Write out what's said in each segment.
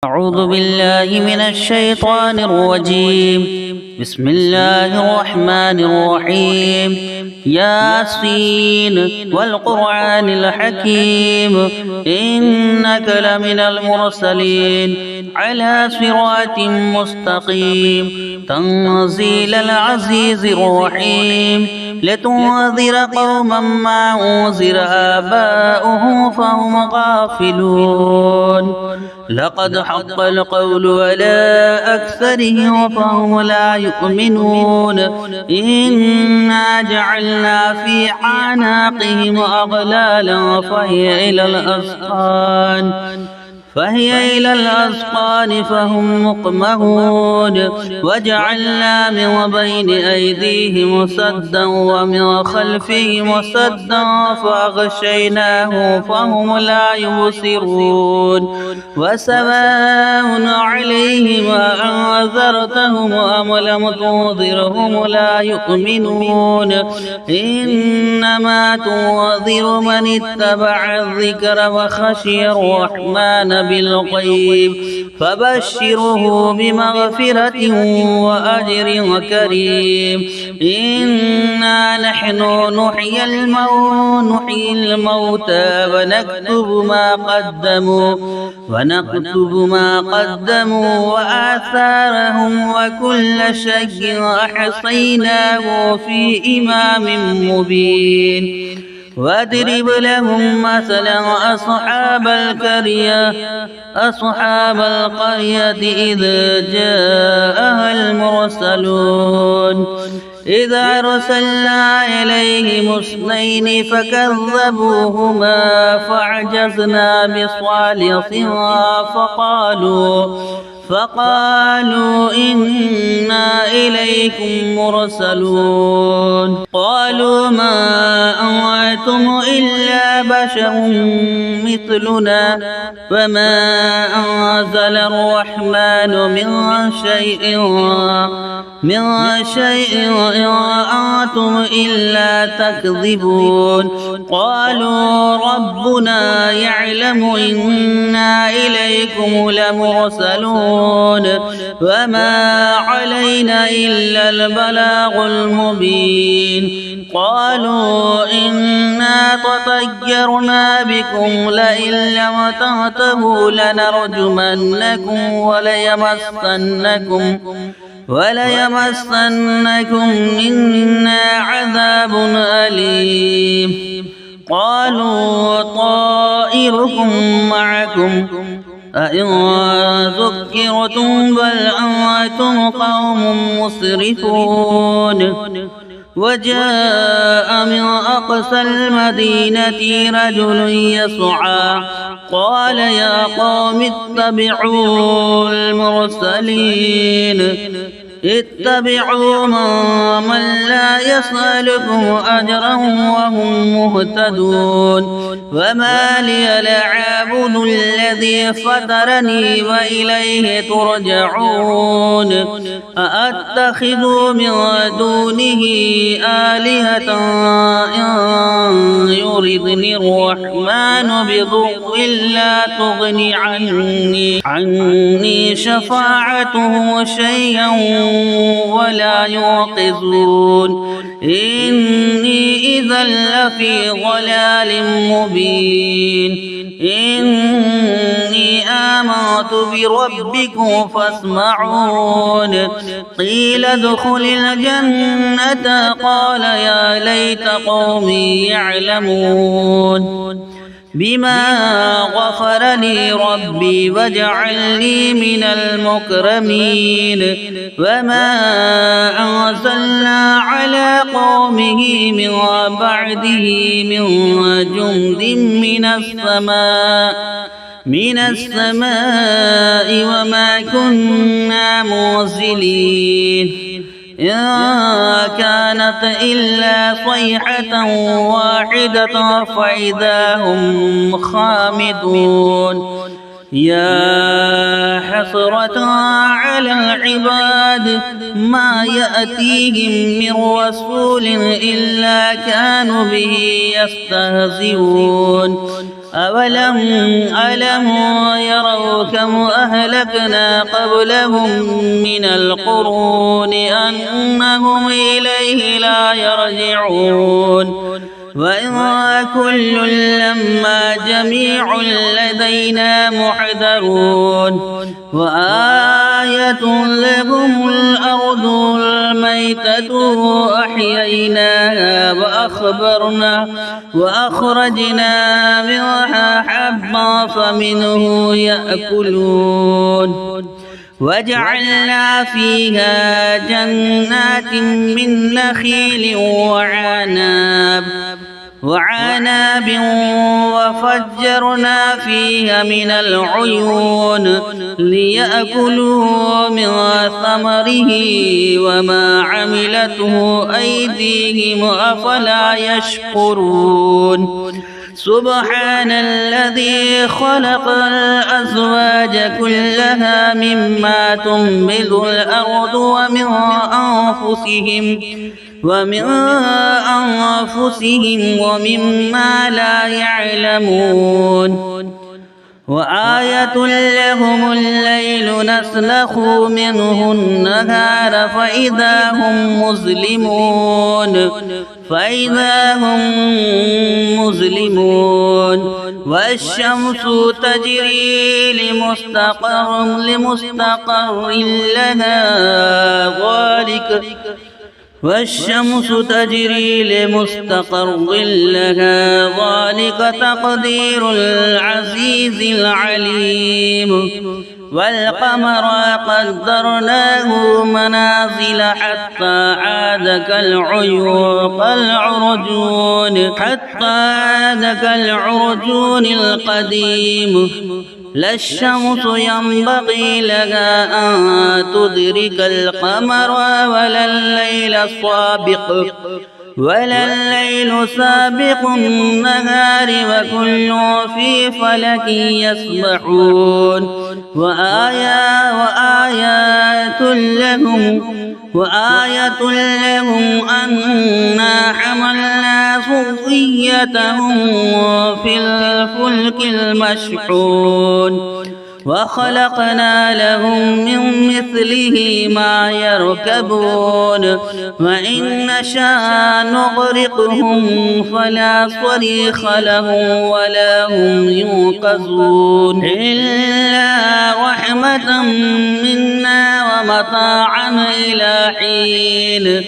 أعوذ بالله من الشيطان الرجيم. بسم الله الرحمن الرحيم. ياسين والقرآن الحكيم إنك لمن المرسلين على صراط مستقيم تنزيل العزيز الرحيم. لتنذر قوما ما أنذر آباؤهم فهم غافلون. لقد حق القول على أكثرهم فهم لا يؤمنون. إنا جعلنا في أعناقهم أغلالا فهي إلى الأذقان فهم مقمحون. وجعلنا من بين أيديهم سدا ومن خلفهم سدا فأغشيناهم فهم لا يبصرون. وسواء عليهم أنذرتهم أم لم تنذرهم لا يؤمنون. إنما تنذر من اتبع الذكر وخشي الرحمن بالغيب فبشره بمغفرة وأجر كريم. إنا نحن نحيي الموتى ونكتب ما قدموا وآثارهم وكل شيء أحصيناه في إمام مبين. واضرب لهم مثلا أصحاب القرية إذ جاءها المرسلون. إذا أرسلنا إليهم اثنين فكذبوهما فعجزنا بصالحها فقالوا إنا إليكم مرسلون. قالوا ما أنتم إلا بشر مثلنا وما أنزل الرحمن من شيء إن أنتم إلا تكذبون. قالوا ربنا يعلم إنا إليكم لمرسلون وما علينا إلا البلاغ المبين. قالوا إنا تطيرنا بكم لئن لم تنتهوا لنرجمنكم وليمسنكم منا عذاب أليم. قالوا طائركم معكم أئن ذكرتم بل أنتم قوم مسرفون. وجاء من أقصى المدينة رجل يسعى قال يا قوم اتبعوا المرسلين اتبعوا من لا يسألكم أجرا وهم مهتدون. وما لي لا أعبد الذي فطرني وإليه ترجعون. أأتخذ من دونه آلهة إن يردني الرحمن بضر لا تغني عني شفاعته شيئا ولا يوقظون. إني إذا لفي ضلال مبين. إني آمنت بربكم فاسمعون. قيل ادخل الجنة قال يا ليت قومي يعلمون بما غفر لي ربي وجعلني من المكرمين. وما أنزلنا على قومه من بعده من جند من السماء وما كنا منزلين. إن كانت إلا صيحة واحدة فإذا هم خامدون. يا حسرة على العباد ما يأتيهم من رسول إلا كانوا به يستهزئون. ألم يروا كم أهلكنا قبلهم من القرون أنهم إليه لا يرجعون وإن كل لما جميع لدينا محضرون وآية لهم الأرض الميتة أحييناها وأخرجنا منها حبا فمنه يأكلون وجعلنا فيها جنات من نخيل وعناب وفجرنا فيها من العيون ليأكلوا من ثمره وما عملته أيديهم أفلا يشكرون سبحان الذي خلق الأزواج كلها مما تنبت الأرض ومن أنفسهم ومما لا يعلمون وآية لهم الليل نسلخ منه النهار فإذا هم مظلمون والشمس تجري لمستقر لها ذلك تقدير العزيز العليم والقمر قدرناه منازل حتى عاد كالعرجون القديم لا الشمس ينبغي لها أن تدرك القمر ولا الليل سابق النهار وكل في فلك يسبحون وآية لهم أنا حملنا ذريتهم في الفلك المشحون وخلقنا لهم من مثله ما يركبون وإن نشاء نغرقهم فلا صريخ لهم ولا هم ينقذون إلا رحمة منا ومتاعا إلى حين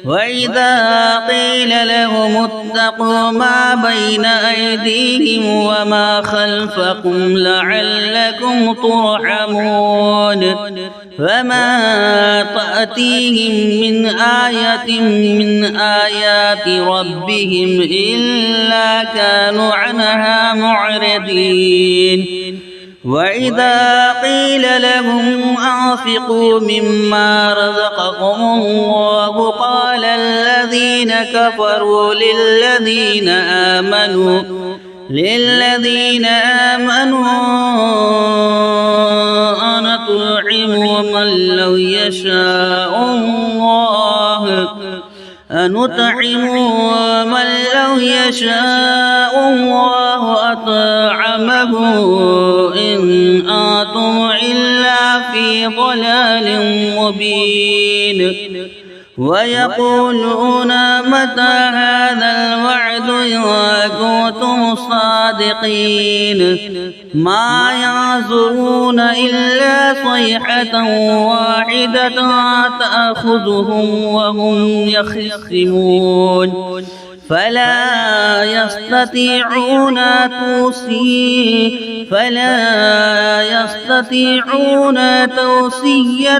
وإذا قيل لهم اتقوا ما بين أيديهم وما خلفكم لعلكم ترحمون فما تأتيهم من آية من آيات ربهم إلا كانوا عنها معرضين وإذا قيل لهم أنفقوا مما رزقكم الله قال الذين كفروا للذين آمنوا أنطعم من لو يشاء الله أطعمه إن أنتم إلا في ضلال مبين ويقولون متى هذا الوعد إن كنتم صادقين ما ينظرون إلا صيحة واحدة تأخذهم وهم يخصمون فلا يستطيعون توصية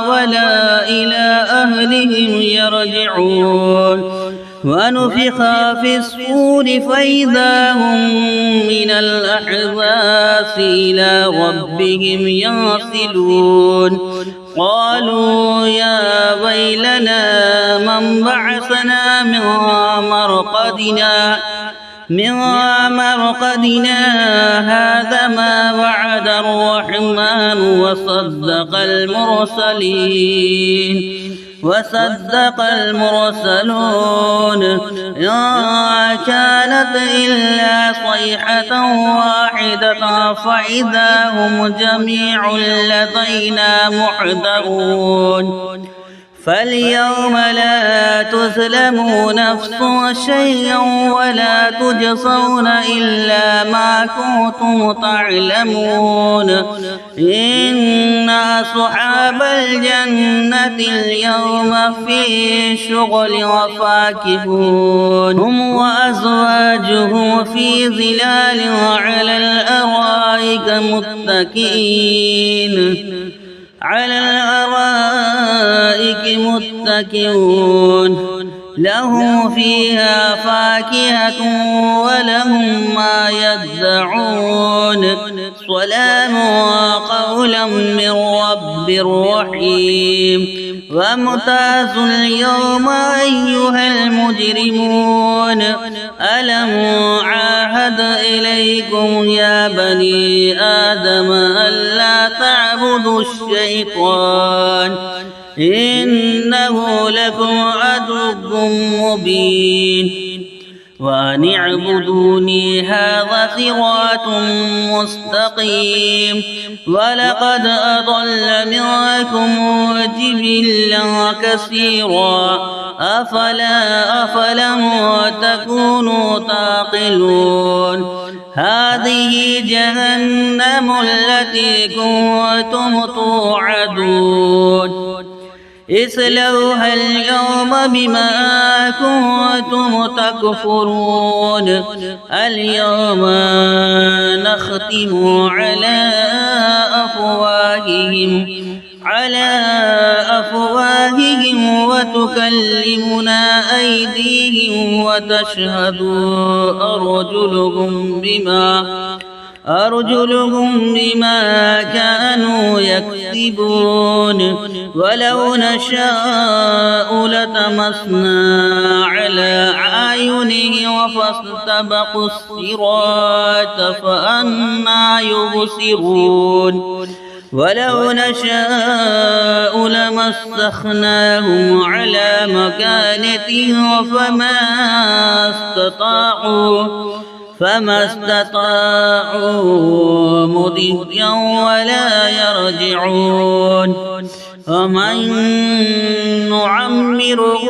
ولا إلى أهلهم يرجعون ونفخ في الصور فإذا هم من الأحزاب إلى ربهم ينسلون قالوا يا ويلنا من بعثنا من مرقدنا من مرقدنا هذا ما وعد الرحمن وصدق المرسلون إن كانت إلا صيحة واحدة فإذا هم جميع لدينا محضرون فاليوم لا تظلم نفس شيئا ولا تجزون إلا ما كنتم تعلمون إن أصحاب الجنة اليوم في شغل وفاكهون هم وأزواجهم في ظلال على الأرائك متكئون لهم فيها فاكهة ولهم ما يدعون سلام قولا من رب رحيم وامتازوا اليوم أيها المجرمون ألم عاهد إليكم يا بني آدم ألا تعبدوا الشيطان إنه لكم عدو مبين وأن اعبدوني هذا صراط مستقيم ولقد أضل منكم جبلا كثيرا أفلم تكونوا تعقلون هذه جهنم التي كنتم توعدون اصلوها اليوم بما كنتم تكفرون اليوم نختم على أفواههم وتكلمنا أيديهم وتشهد أرجلهم بما كانوا يكسبون ولو نشاء لطمسنا على أعينهم فاستبقوا الصراط فأنى يبصرون ولو نشاء لمسخناهم على مكانتهم فما استطاعوا مضيا ولا يرجعون ومن نعمره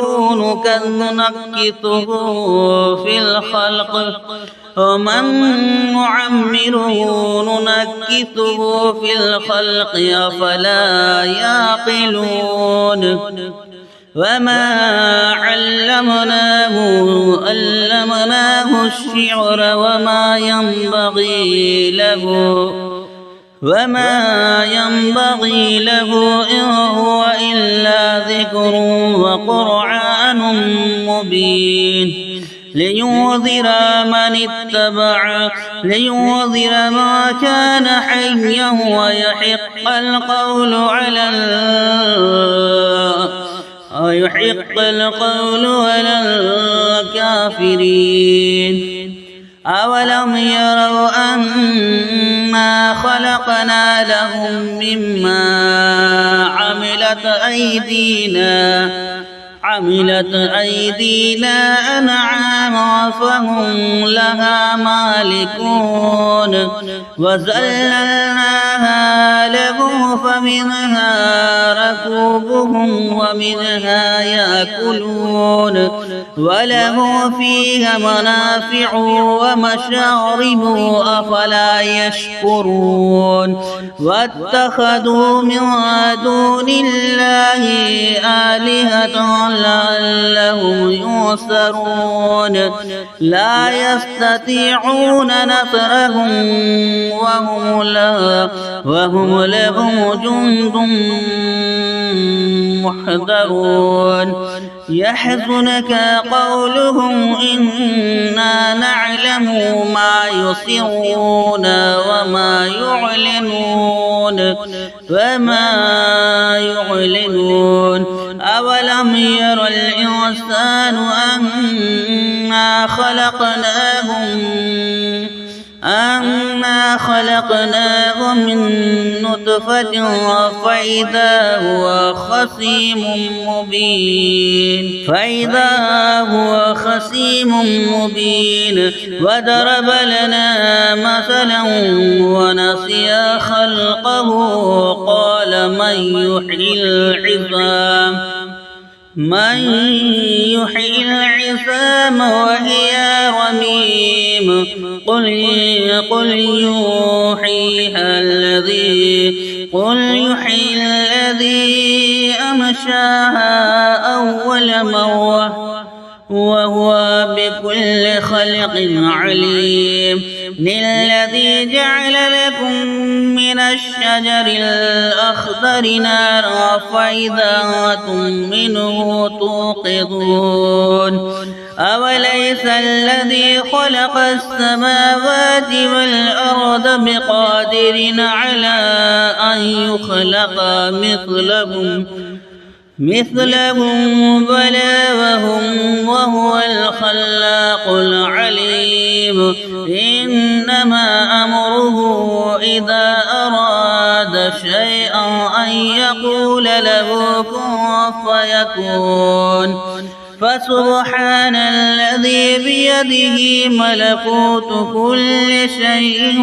نكثه في الخلق أفلا يعقلون وما علمناه الشعر وما ينبغي له إن هو إلا ذكر وقرآن مبين لينذر ما كان حيا ويحق القول على الكافرين أولم يروا أنا خلقنا لهم مما عملت أيدينا أنعاما فهم لها مالكون وذللناها لهم فمنها ركوبهم ومنها يأكلون وله فيها منافع ومشارب أفلا يشكرون واتخذوا من دون الله آلهة لعلهم ينصرون لا يستطيعون نصرهم وهم لهم جند محضرون يحزنك قولهم إنا نعلم ما يسرون وما يعلنون أولم ير الإنسان أنا خلقناه من نطفة فإذا هو خصيم مبين وضرب لنا مثلا ونسي خلقه قال من يحيي العظام وهي رميم قل يحييها الذي أنشاها أول مرة وهو بكل خلق عليم الذي جعل لكم من الشجر الأخضر نارا فإذا أنتم منه توقدون أوليس الذي خلق السماوات والأرض بقادر على أن يخلق مثلهم بلى وهو الخلاق العليم إنما أمره إذا أراد شيئا أن يقول له كن فيكون فسبحان الذي بيده ملكوت كل شيء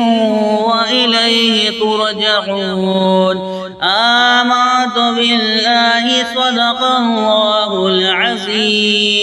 وإليه ترجعون آمنت بالله صدق الله العظيم.